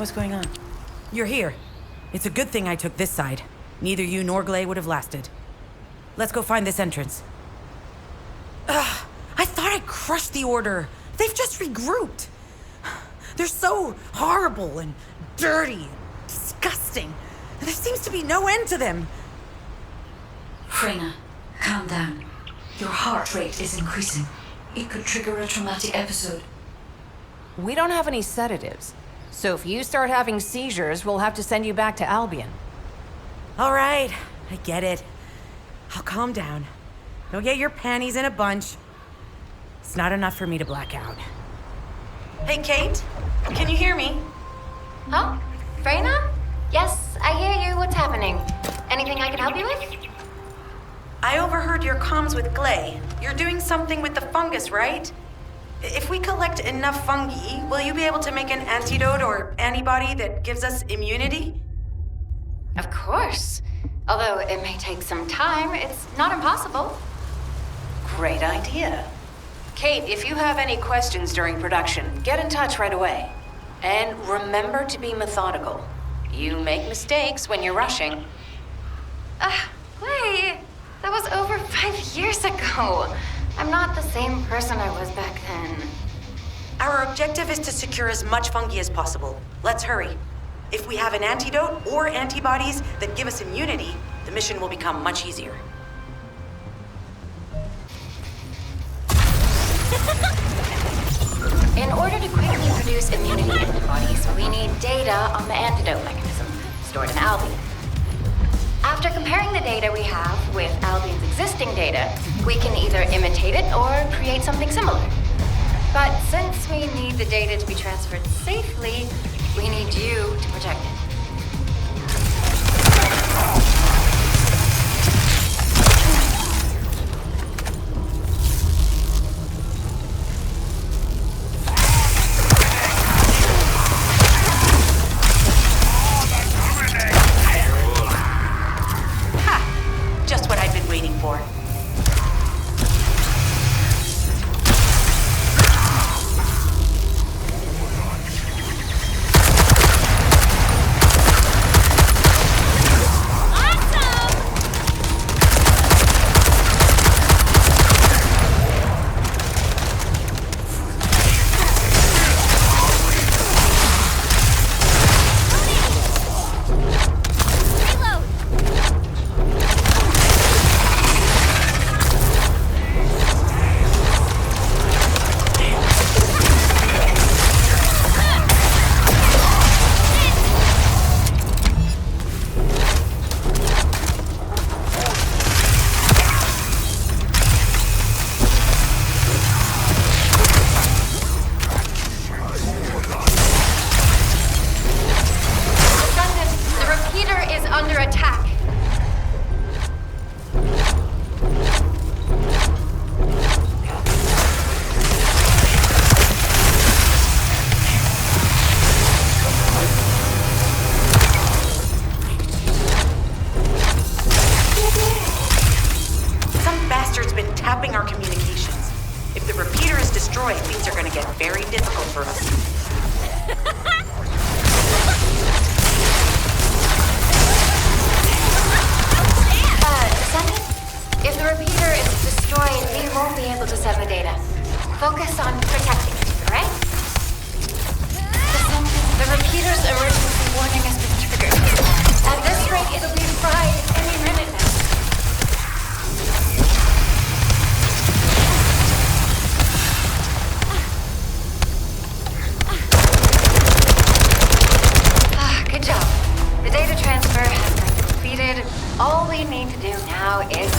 What's going on? You're here. It's a good thing I took this side. Neither you nor Glay would have lasted. Let's go find this entrance. Ugh, I thought I crushed the Order. They've just regrouped. They're so horrible and dirty and disgusting. And there seems to be no end to them. Freyna, calm down. Your heart rate is increasing. It could trigger a traumatic episode. We don't have any sedatives. So if you start having seizures, we'll have to send you back to Albion. All right, I get it. I'll calm down. Don't get your panties in a bunch. It's not enough for me to black out. Hey, Kate, can you hear me? Huh? Freyna? Yes, I hear you. What's happening? Anything I can help you with? I overheard your comms with Glay. You're doing something with the fungus, right? If we collect enough fungi, will you be able to make an antidote or antibody that gives us immunity? Of course. Although it may take some time, it's not impossible. Great idea. Kate, if you have any questions during production, get in touch right away. And remember to be methodical. You make mistakes when you're rushing. Wait. That was over 5 years ago. I'm not the same person I was back then. Our objective is to secure as much fungi as possible. Let's hurry. If we have an antidote or antibodies that give us immunity, the mission will become much easier. In order to quickly produce immunity antibodies, we need data on the antidote mechanism, stored in Albion. After comparing the data we have with Albion's existing data, we can either imitate it or create something similar. But since we need the data to be transferred safely, we need you to protect it. Just what I've been waiting for. Focus on protecting it, alright? The repeater's emergency warning has been triggered. At this rate, it'll be fried any minute now. Good job. The data transfer has been completed. All we need to do now is...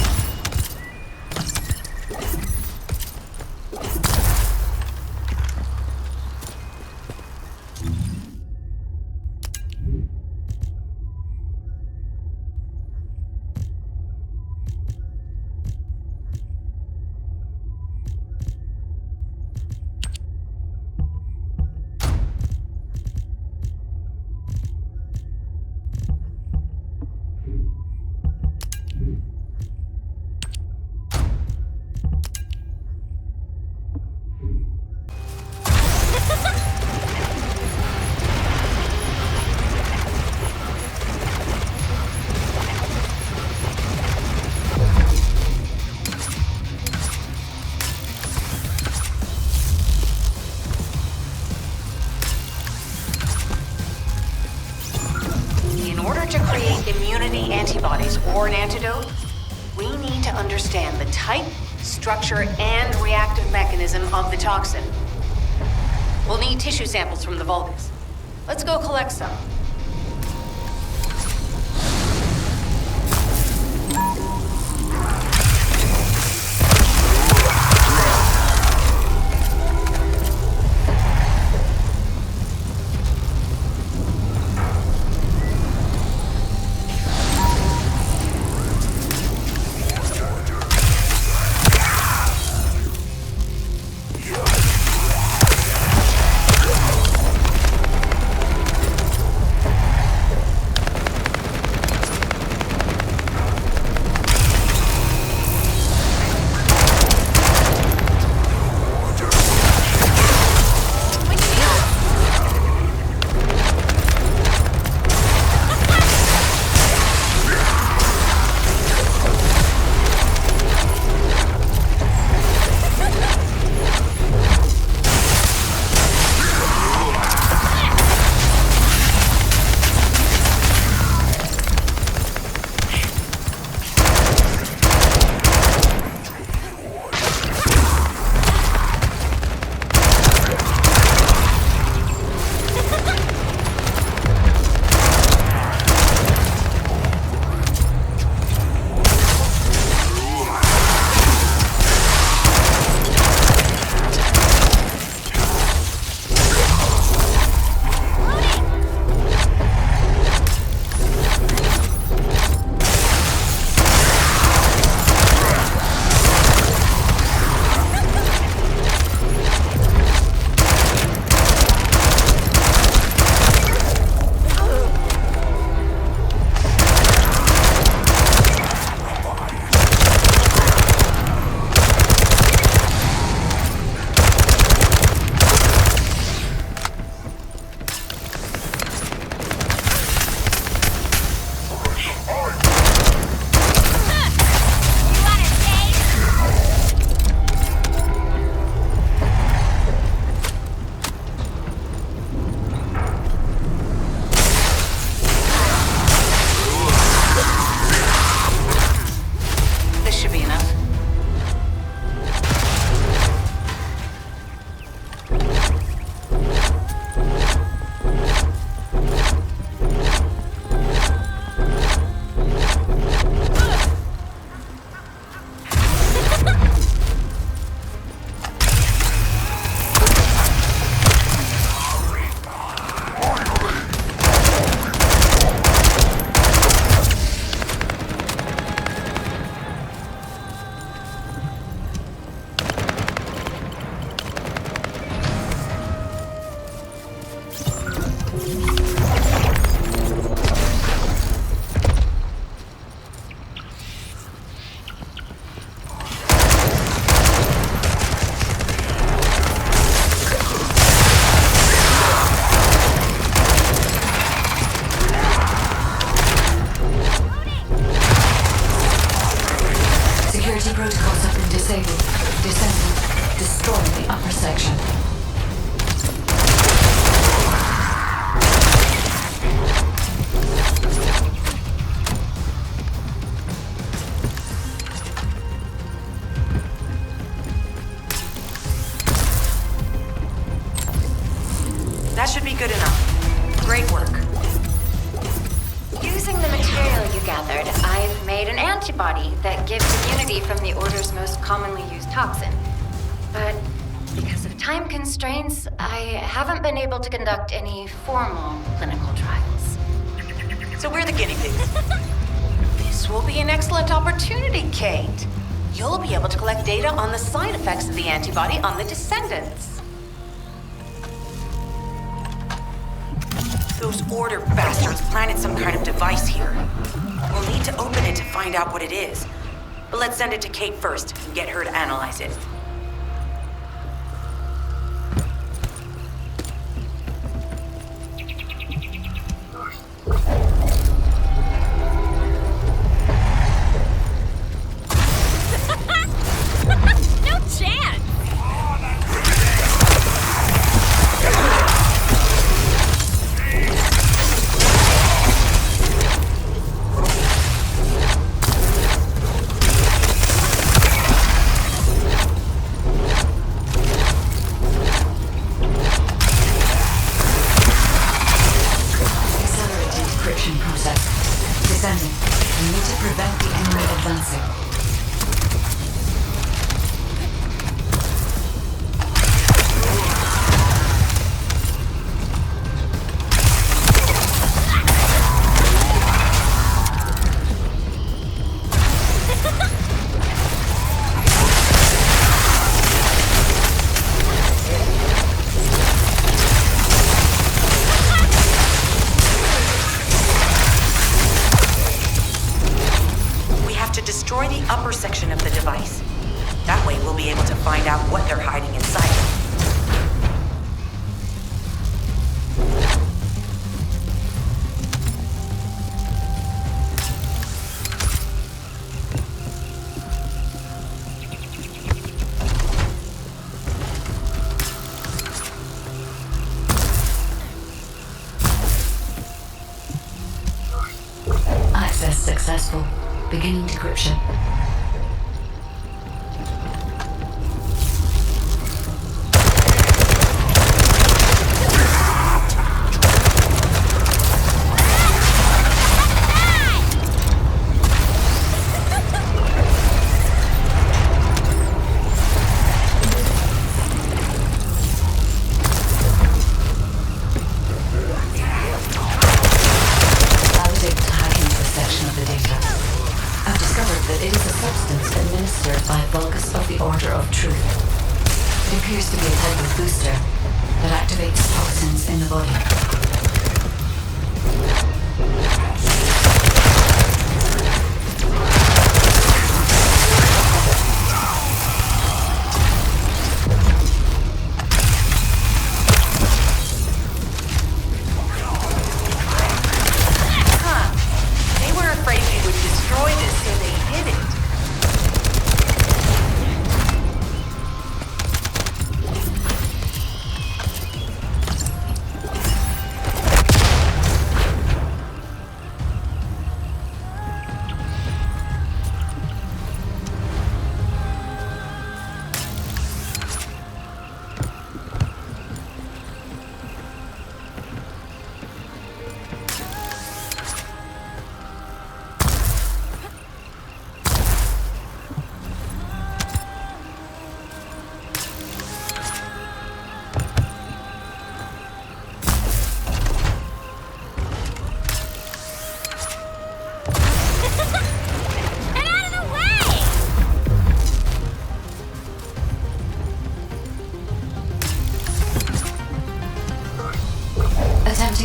humanity antibodies or an antidote, we need to understand the type, structure, and reactive mechanism of the toxin. We'll need tissue samples from the vulgus. Let's go collect some. That should be good enough. Great work. Using the material you gathered, I've made an antibody that gives immunity from the Order's most commonly used toxin. But because of time constraints, I haven't been able to conduct any formal clinical trials. So we're the guinea pigs. This will be an excellent opportunity, Kate. You'll be able to collect data on the side effects of the antibody on the Descendants. Those Order bastards planted some kind of device here. We'll need to open it to find out what it is. But let's send it to Kate first and get her to analyze it. We need to prevent the enemy advancing. Destroy the upper section of the device. That way we'll be able to find out what they're hiding inside it. Access successful. Beginning decryption.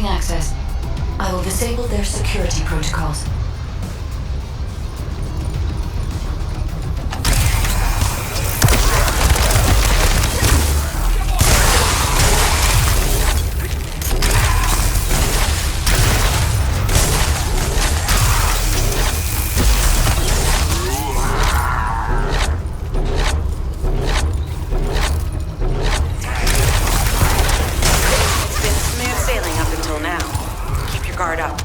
Access. I will disable their security protocols. Guard up.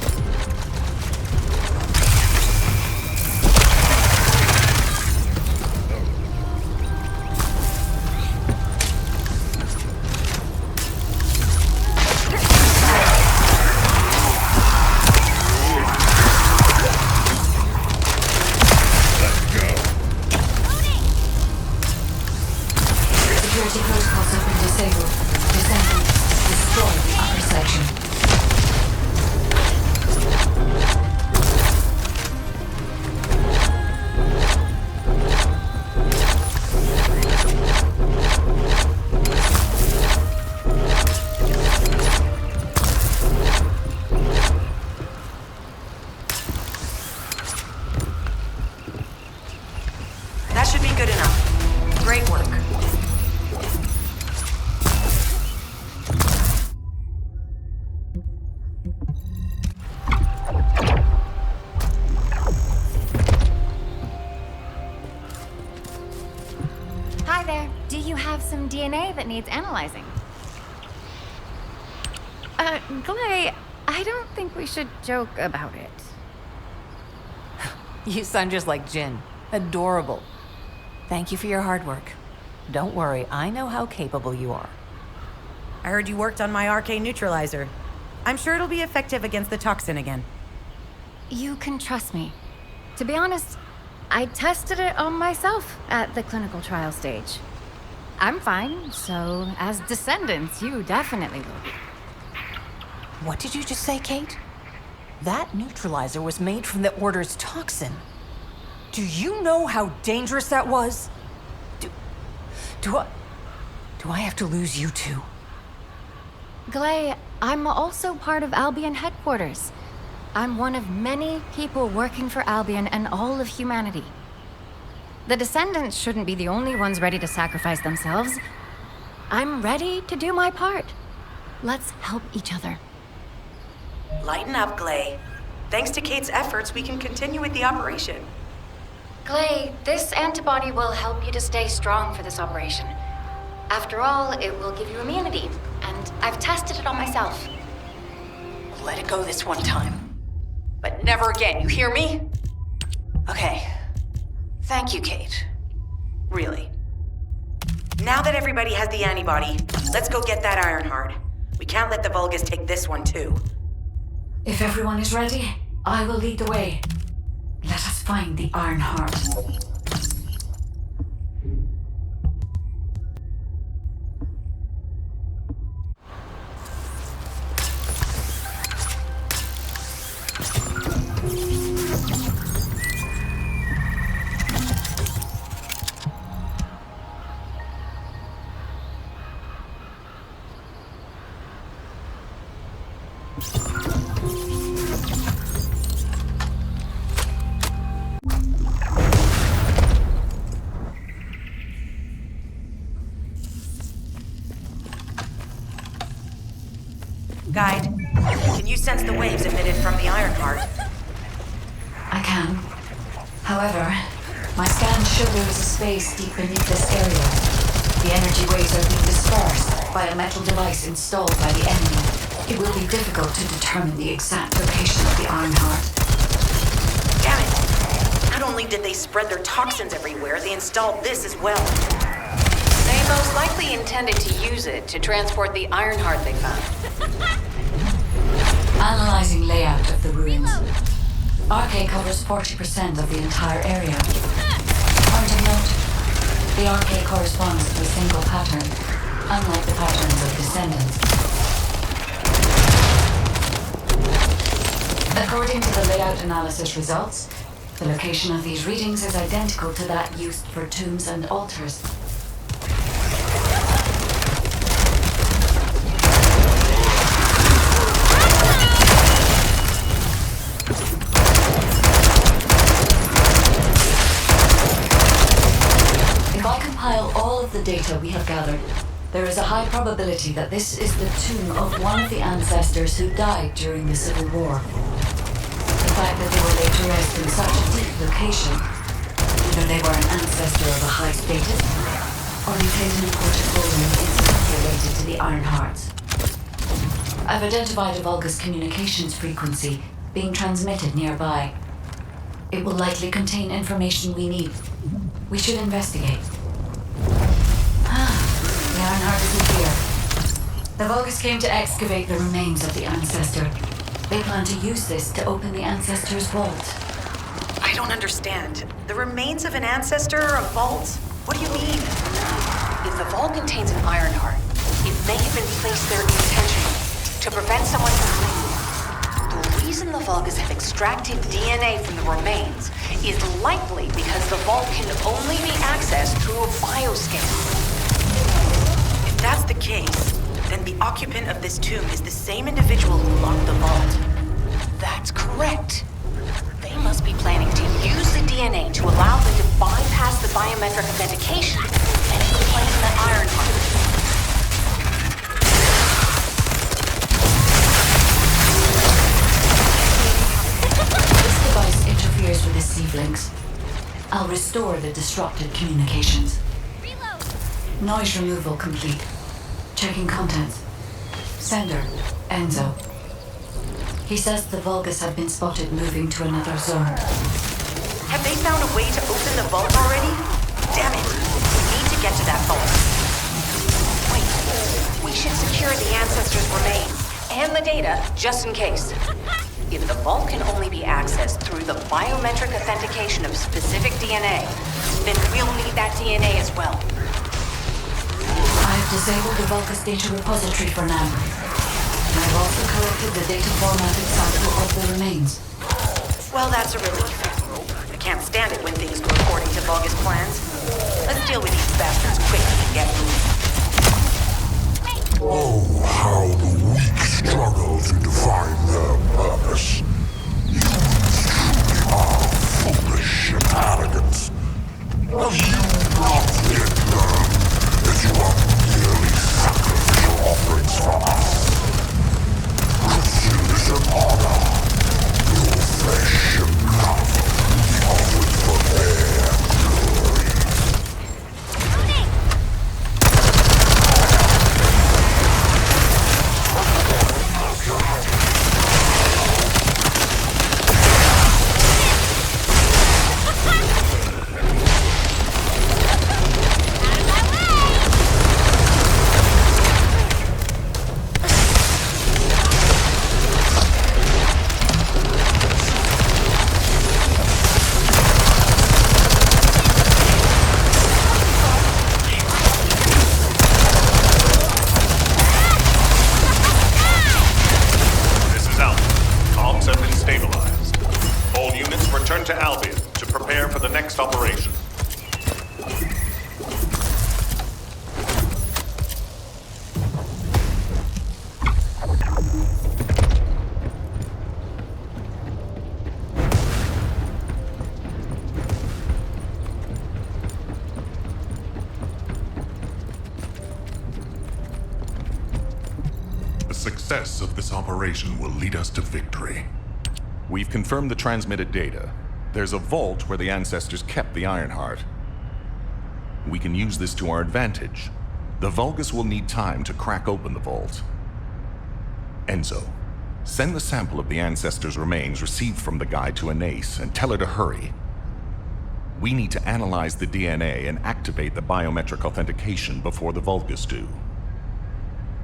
Security protocols have been disabled. Descendant, destroy the upper section. That should be good enough. Great work. Hi there. Do you have some DNA that needs analyzing? Clay, I don't think we should joke about it. You sound just like Jin. Adorable. Thank you for your hard work. Don't worry, I know how capable you are. I heard you worked on my arcane neutralizer. I'm sure it'll be effective against the toxin again. You can trust me. To be honest, I tested it on myself at the clinical trial stage. I'm fine, so as descendants, you definitely will be. What did you just say, Kate? That neutralizer was made from the Order's toxin. Do you know how dangerous that was? Do I have to lose you too? Glay, I'm also part of Albion headquarters. I'm one of many people working for Albion and all of humanity. The Descendants shouldn't be the only ones ready to sacrifice themselves. I'm ready to do my part. Let's help each other. Lighten up, Glay. Thanks to Kate's efforts, we can continue with the operation. Glay, this antibody will help you to stay strong for this operation. After all, it will give you immunity, and I've tested it on myself. Let it go this one time. But never again, you hear me? Okay. Thank you, Kate. Really. Now that everybody has the antibody, let's go get that Ironheart. We can't let the Vulgus take this one too. If everyone is ready, I will lead the way. Let us find the Ironheart. Guide, can you sense the waves emitted from the Ironheart? I can. However, my scans show there is a space deep beneath this area. The energy waves are being dispersed by a metal device installed by the enemy. It will be difficult to determine the exact location of the Ironheart. Damn it! Not only did they spread their toxins everywhere, they installed this as well. They most likely intended to use it to transport the Ironheart they found. Analyzing layout of the ruins. RK covers 40% of the entire area. Point of note, the RK corresponds to a single pattern, unlike the patterns of Descendants. According to the layout analysis results, the location of these readings is identical to that used for tombs and altars. If I compile all of the data we have gathered, there is a high probability that this is the tomb of one of the ancestors who died during the Civil War. The fact that they were laid to rest in such a deep location, either they were an ancestor of a high status, or they played an important role in the incident related to the Ironhearts. I've identified a Vulgus communications frequency being transmitted nearby. It will likely contain information we need. We should investigate. The Ironheart isn't here. The Vulgus came to excavate the remains of the ancestor. They plan to use this to open the ancestor's vault. I don't understand. The remains of an ancestor or a vault? What do you mean? If the vault contains an Ironheart, it may have been placed there intentionally to prevent someone from fleeing. The reason the Vulgus have extracted DNA from the remains is likely because the vault can only be accessed through a bioscan. If that's the case, then the occupant of this tomb is the same individual who locked the vault. That's correct. They must be planning to use the DNA to allow them to bypass the biometric authentication and claim the Ironheart. This device interferes with the C-links. I'll restore the disrupted communications. Noise removal complete. Checking contents. Sender, Enzo. He says the Vulgus have been spotted moving to another zone. Have they found a way to open the vault already? Damn it! We need to get to that vault. Wait, we should secure the ancestors' remains and the data just in case. If the vault can only be accessed through the biometric authentication of specific DNA, then we'll need that DNA as well. I have disabled the Vulgus data repository for now. I've also collected the data formatted sample of the remains. Well, that's a relief. I can't stand it when things go according to Vulgus plans. Let's deal with these bastards quickly and get moving. Oh, how the weak struggle to define their purpose. Humans truly are foolish and arrogant. Have you not yet learned that you are merely sacrificial offerings for us? Consider an honor. Your flesh and blood will be offered for their glory. Operation. The success of this operation will lead us to victory. We've confirmed the transmitted data. There's a vault where the ancestors kept the Ironheart. We can use this to our advantage. The Vulgus will need time to crack open the vault. Enzo, send the sample of the ancestors' remains received from the guide to Anais and tell her to hurry. We need to analyze the DNA and activate the biometric authentication before the Vulgus do.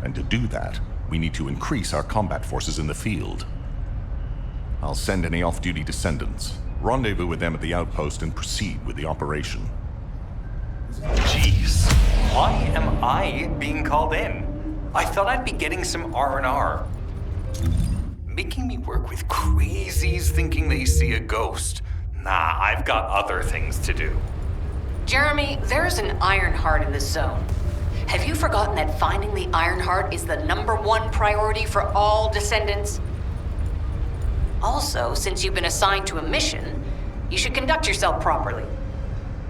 And to do that, we need to increase our combat forces in the field. I'll send any off-duty descendants. Rendezvous with them at the outpost and proceed with the operation. Jeez, why am I being called in? I thought I'd be getting some R&R. Making me work with crazies thinking they see a ghost. Nah, I've got other things to do. Jeremy, there's an Ironheart in this zone. Have you forgotten that finding the Ironheart is the #1 priority for all descendants? Also, since you've been assigned to a mission, you should conduct yourself properly.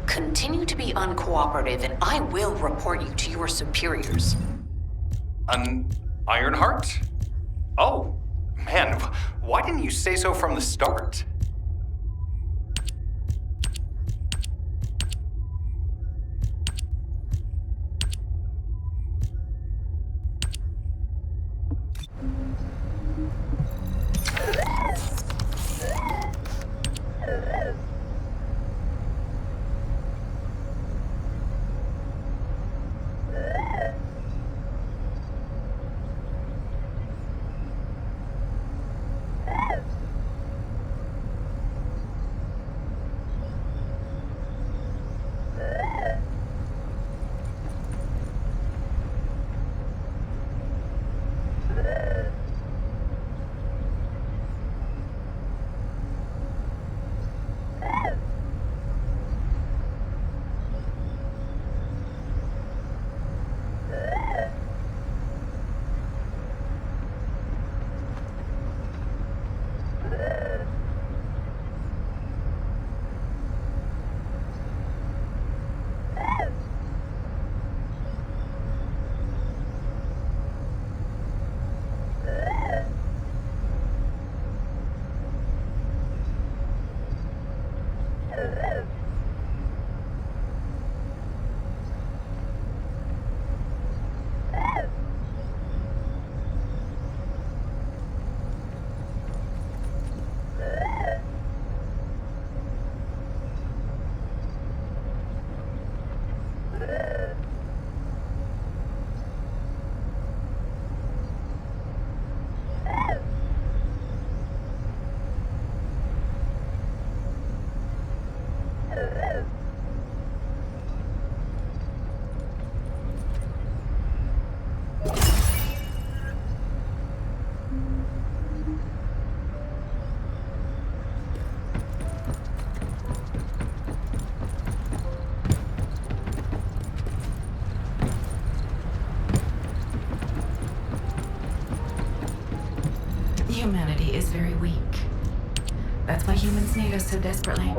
Continue to be uncooperative, and I will report you to your superiors. An Ironheart? Oh, man, why didn't you say so from the start? Humanity is very weak. That's why humans need us so desperately.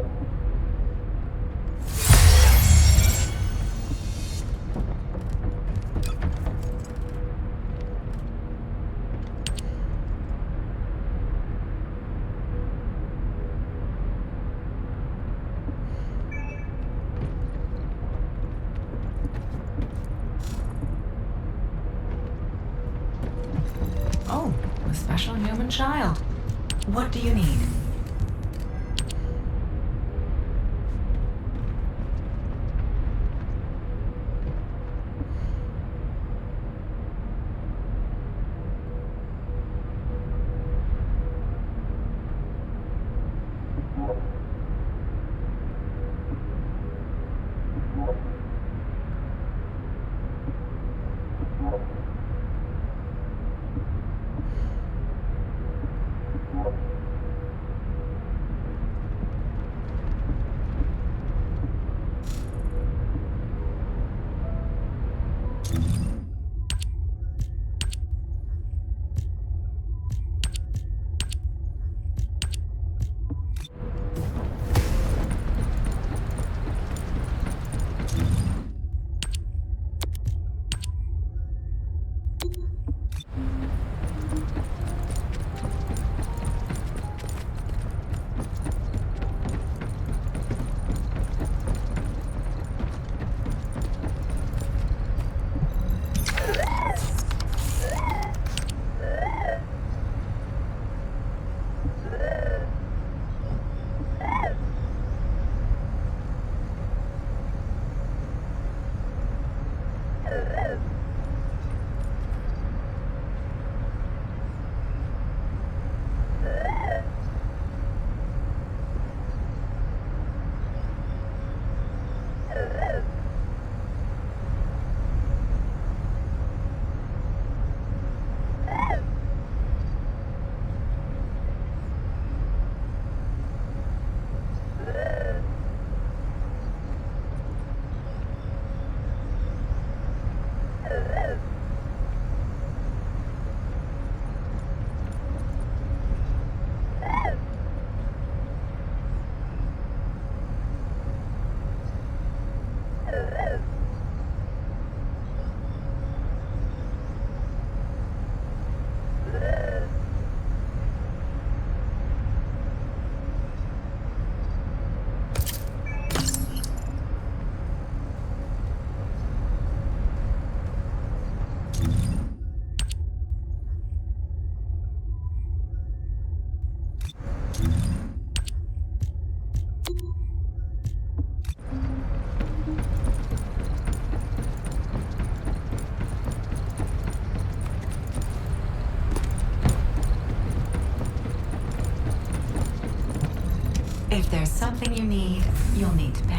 Oh, a special human child. What do you need? If there's something you need, you'll need to pay.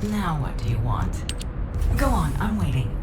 Now what do you want? Go on, I'm waiting.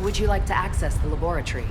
Would you like to access the laboratory?